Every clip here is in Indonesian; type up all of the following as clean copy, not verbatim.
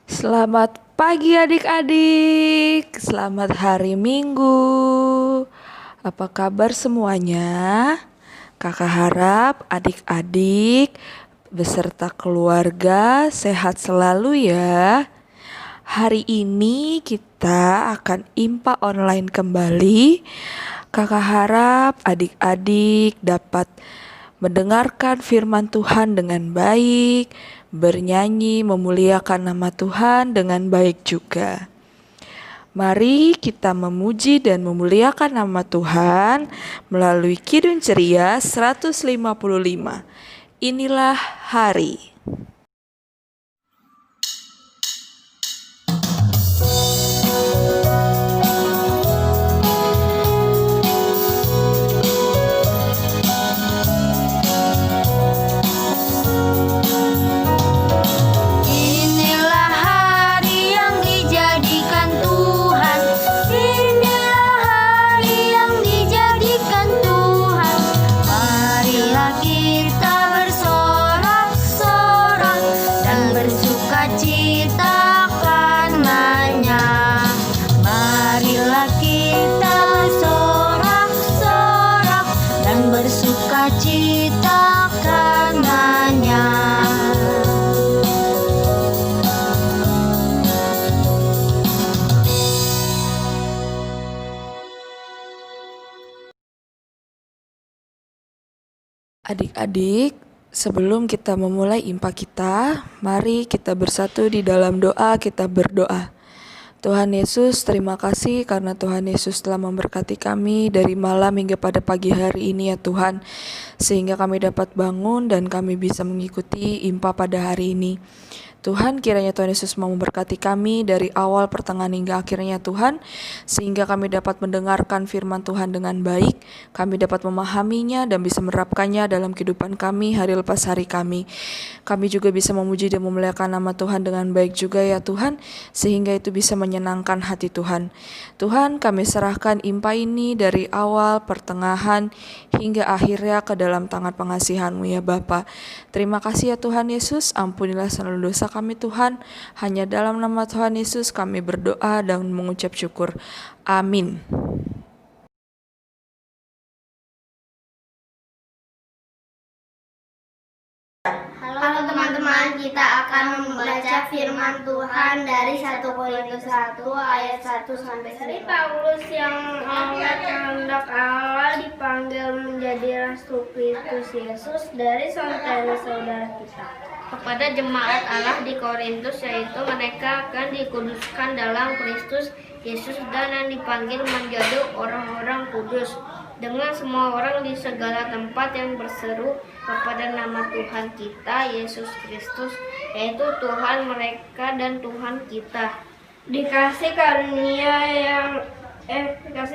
Selamat pagi adik-adik, selamat hari Minggu. Apa kabar semuanya? Kakak harap adik-adik beserta keluarga sehat selalu ya. Hari ini kita akan IMPA online kembali. Kakak harap adik-adik dapat mendengarkan firman Tuhan dengan baik, bernyanyi memuliakan nama Tuhan dengan baik juga. Mari kita memuji dan memuliakan nama Tuhan melalui Kidung Ceria 155. Inilah hari. Inilah hari yang dijadikan Tuhan. Inilah hari yang dijadikan Tuhan. Marilah kita bersorak-sorak dan bersukacita karenanya. Marilah kita bersorak-sorak dan bersukacita karenanya. Adik-adik, sebelum kita memulai IMPA kita, mari kita bersatu di dalam doa, kita berdoa. Tuhan Yesus, terima kasih karena Tuhan Yesus telah memberkati kami dari malam hingga pada pagi hari ini ya Tuhan, sehingga kami dapat bangun dan kami bisa mengikuti IMPA pada hari ini. Tuhan, kiranya Tuhan Yesus mau memberkati kami dari awal, pertengahan hingga akhirnya Tuhan, sehingga kami dapat mendengarkan firman Tuhan dengan baik, kami dapat memahaminya dan bisa menerapkannya dalam kehidupan kami hari lepas hari kami. Kami juga bisa memuji dan memuliakan nama Tuhan dengan baik juga ya Tuhan, sehingga itu bisa menyenangkan hati Tuhan. Tuhan, kami serahkan IMPA ini dari awal, pertengahan, hingga akhirnya ke dalam tangan pengasihan-Mu ya Bapa. Terima kasih ya Tuhan Yesus, ampunilah seluruh dosa kami Tuhan. Hanya dalam nama Tuhan Yesus kami berdoa dan mengucap syukur. Amin. Halo teman-teman, kita akan membaca firman Tuhan dari 1 Korintus 1 ayat 1 sampai 9. Paulus yang oleh kehendak Allah dipanggil menjadi Rasul Kristus Yesus dari saudara-saudara kita. Kepada jemaat Allah di Korintus, yaitu mereka akan dikuduskan dalam Kristus Yesus dan yang dipanggil menjadi orang-orang kudus, dengan semua orang di segala tempat yang berseru kepada nama Tuhan kita Yesus Kristus, yaitu Tuhan mereka dan Tuhan kita. Dikasih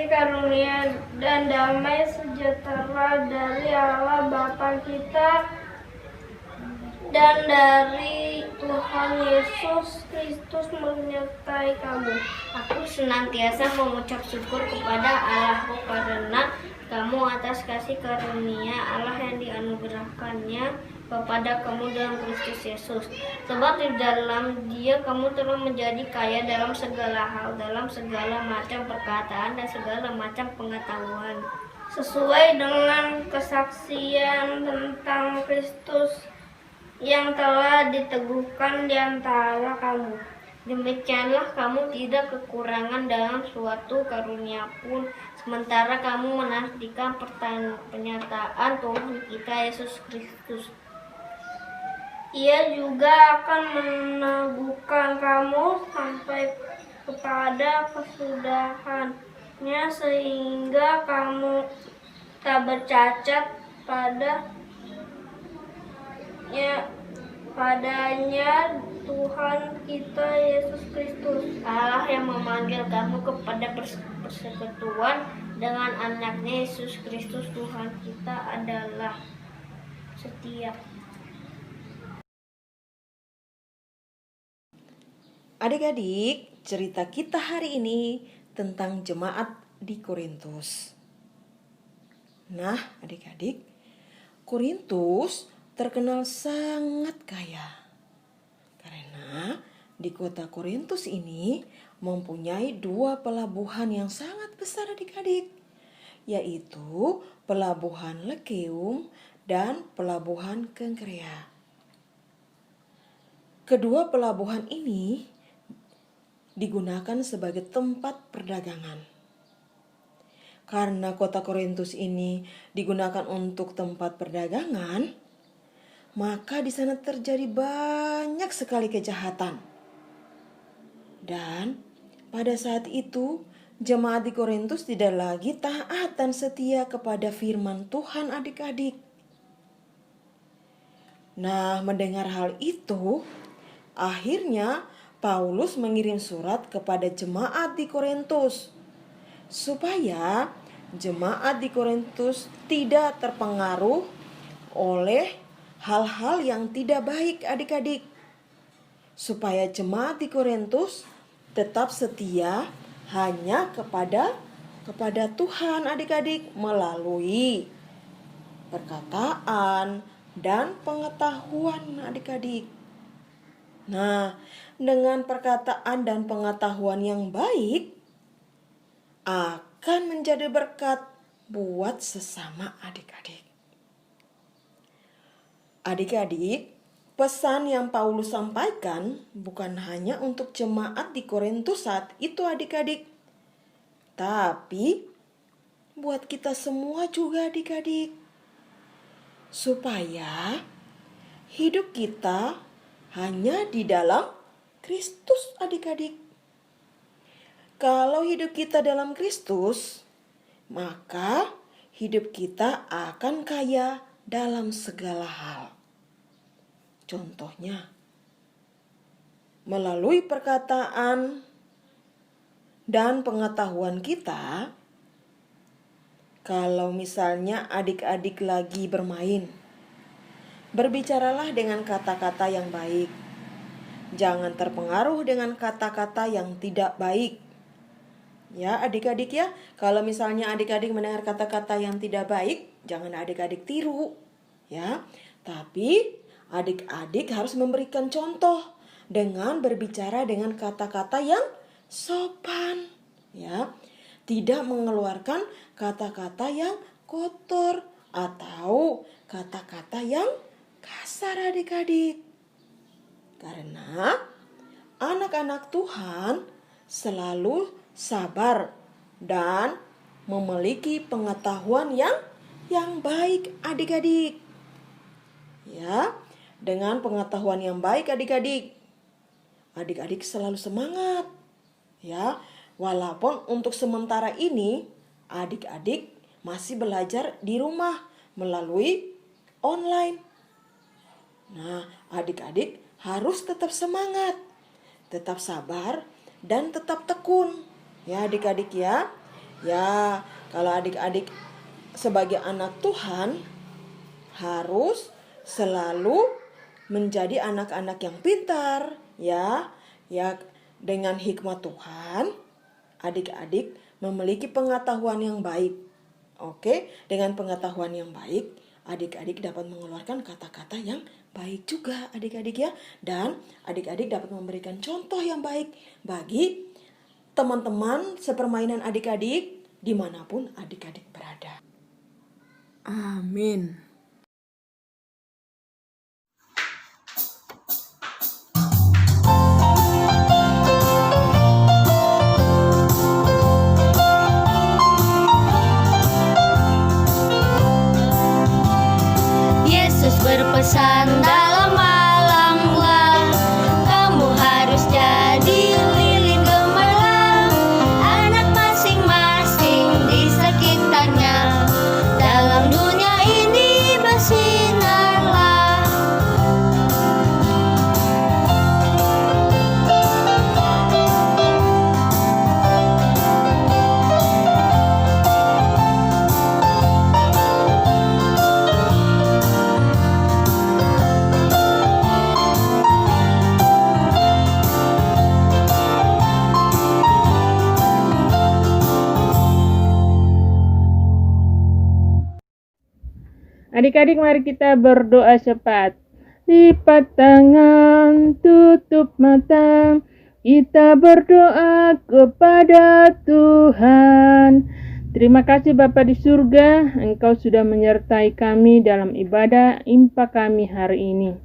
karunia dan damai sejahtera dari Allah Bapa kita dan dari Tuhan Yesus Kristus menyertai kamu. Aku senantiasa mengucap syukur kepada Allahku karena kamu atas kasih karunia Allah yang dianugerahkannya kepada kamu dalam Kristus Yesus. Sebab di dalam Dia kamu telah menjadi kaya dalam segala hal, dalam segala macam perkataan dan segala macam pengetahuan, sesuai dengan kesaksian tentang Kristus yang telah diteguhkan di antara kamu. Demikianlah kamu tidak kekurangan dalam suatu karunia pun, sementara kamu menantikan penyataan Tuhan kita Yesus Kristus. Ia juga akan meneguhkan kamu sampai kepada kesudahannya, sehingga kamu tak bercacat padanya Tuhan kita Yesus Kristus. Allah yang memanggil kamu kepada persekutuan dengan anaknya Yesus Kristus Tuhan kita adalah setia. Adik-adik, cerita kita hari ini tentang jemaat di Korintus. Nah, adik-adik, Korintus terkenal sangat kaya karena di kota Korintus ini mempunyai dua pelabuhan yang sangat besar adik-adik, yaitu pelabuhan Lekeum dan pelabuhan Kengkrea. Kedua pelabuhan ini digunakan sebagai tempat perdagangan. Karena kota Korintus ini digunakan untuk tempat perdagangan, maka di sana terjadi banyak sekali kejahatan. Dan pada saat itu, jemaat di Korintus tidak lagi taat dan setia kepada firman Tuhan adik-adik. Nah, mendengar hal itu, akhirnya Paulus mengirim surat kepada jemaat di Korintus supaya jemaat di Korintus tidak terpengaruh oleh hal-hal yang tidak baik adik-adik. Supaya jemaat di Korintus tetap setia hanya kepada Tuhan adik-adik melalui perkataan dan pengetahuan adik-adik. Nah, dengan perkataan dan pengetahuan yang baik akan menjadi berkat buat sesama adik-adik. Adik-adik, pesan yang Paulus sampaikan bukan hanya untuk jemaat di Korintus saat itu adik-adik, tapi buat kita semua juga adik-adik. Supaya hidup kita hanya di dalam Kristus adik-adik. Kalau hidup kita dalam Kristus, maka hidup kita akan kaya dalam segala hal. Contohnya, melalui perkataan dan pengetahuan kita, kalau misalnya adik-adik lagi bermain, berbicaralah dengan kata-kata yang baik. Jangan terpengaruh dengan kata-kata yang tidak baik. Ya adik-adik ya, kalau misalnya adik-adik mendengar kata-kata yang tidak baik, jangan adik-adik tiru. Ya, tapi adik-adik harus memberikan contoh dengan berbicara dengan kata-kata yang sopan. Ya, tidak mengeluarkan kata-kata yang kotor atau kata-kata yang kasar adik-adik. Karena anak-anak Tuhan selalu sabar dan memiliki pengetahuan yang baik adik-adik. Ya, dengan pengetahuan yang baik adik-adik selalu semangat. Ya, walaupun untuk sementara ini adik-adik masih belajar di rumah melalui online. Nah, adik-adik harus tetap semangat, tetap sabar, dan tetap tekun. Ya adik-adik ya. Ya, kalau adik-adik sebagai anak Tuhan harus selalu menjadi anak-anak yang pintar. Ya, dengan hikmat Tuhan, adik-adik memiliki pengetahuan yang baik. Oke, dengan pengetahuan yang baik, adik-adik dapat mengeluarkan kata-kata yang baik juga adik-adik ya. Dan adik-adik dapat memberikan contoh yang baik bagi teman-teman sepermainan adik-adik dimanapun adik-adik berada. Amin. Yesus berpesan dalam alanglah, kamu harus jadi lilin gemerlap, anak masing-masing di sekitarnya, dalam dunia ini bersinarlah. Adik-adik, mari kita berdoa cepat. lipat tangan, tutup mata, kita berdoa kepada Tuhan. Terima kasih Bapa di surga, Engkau sudah menyertai kami dalam ibadah impa kami hari ini.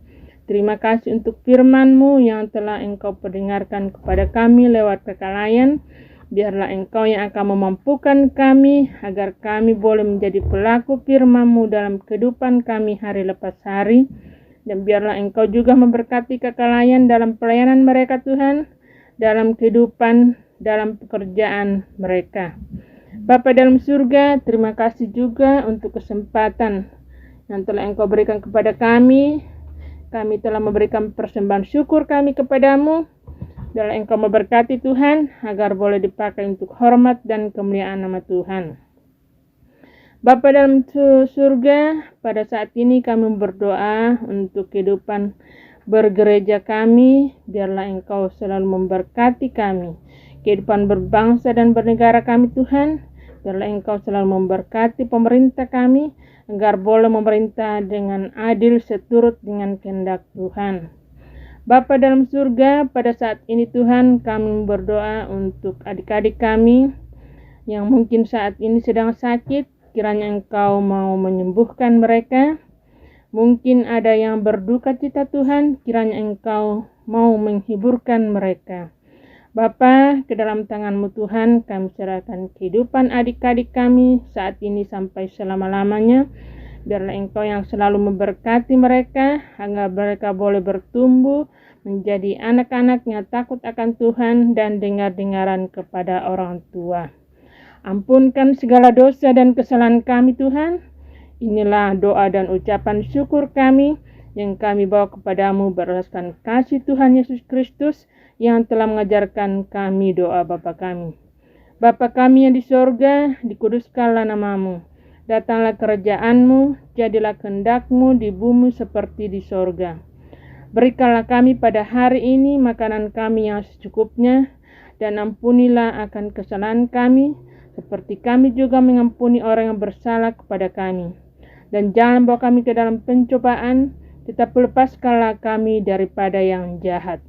Terima kasih untuk firman-Mu yang telah Engkau perdengarkan kepada kami lewat kekalayan. Biarlah Engkau yang akan memampukan kami agar kami boleh menjadi pelaku firman-Mu dalam kehidupan kami hari lepas hari. Dan biarlah Engkau juga memberkati kekalayan dalam pelayanan mereka Tuhan, dalam kehidupan, dalam pekerjaan mereka. Bapa dalam surga, terima kasih juga untuk kesempatan yang telah Engkau berikan kepada kami. Kami telah memberikan persembahan syukur kami kepadamu. Biarlah Engkau memberkati Tuhan, agar boleh dipakai untuk hormat dan kemuliaan nama Tuhan. Bapa dalam surga, pada saat ini kami berdoa untuk kehidupan bergereja kami. Biarlah Engkau selalu memberkati kami. Kehidupan berbangsa dan bernegara kami Tuhan. Biarlah Engkau selalu memberkati pemerintah kami, agar boleh memerintah dengan adil seturut dengan kehendak Tuhan. Bapa dalam surga, pada saat ini Tuhan kami berdoa untuk adik-adik kami yang mungkin saat ini sedang sakit. Kiranya Engkau mau menyembuhkan mereka. Mungkin ada yang berduka cita Tuhan, kiranya Engkau mau menghiburkan mereka. Bapa, ke dalam tangan-Mu Tuhan, kami serahkan kehidupan adik-adik kami saat ini sampai selama-lamanya. Biarlah Engkau yang selalu memberkati mereka, agar mereka boleh bertumbuh menjadi anak-anak yang takut akan Tuhan dan dengar-dengaran kepada orang tua. Ampunkan segala dosa dan kesalahan kami Tuhan. Inilah doa dan ucapan syukur kami yang kami bawa kepadamu berdasarkan kasih Tuhan Yesus Kristus yang telah mengajarkan kami doa Bapa kami. Bapa kami yang di sorga, dikuduskanlah namamu. Datanglah kerajaan-Mu, jadilah kehendak-Mu di bumi seperti di sorga. Berikanlah kami pada hari ini makanan kami yang secukupnya, dan ampunilah akan kesalahan kami, seperti kami juga mengampuni orang yang bersalah kepada kami. Dan jangan bawa kami ke dalam pencobaan, tetapi lepaskanlah kami daripada yang jahat.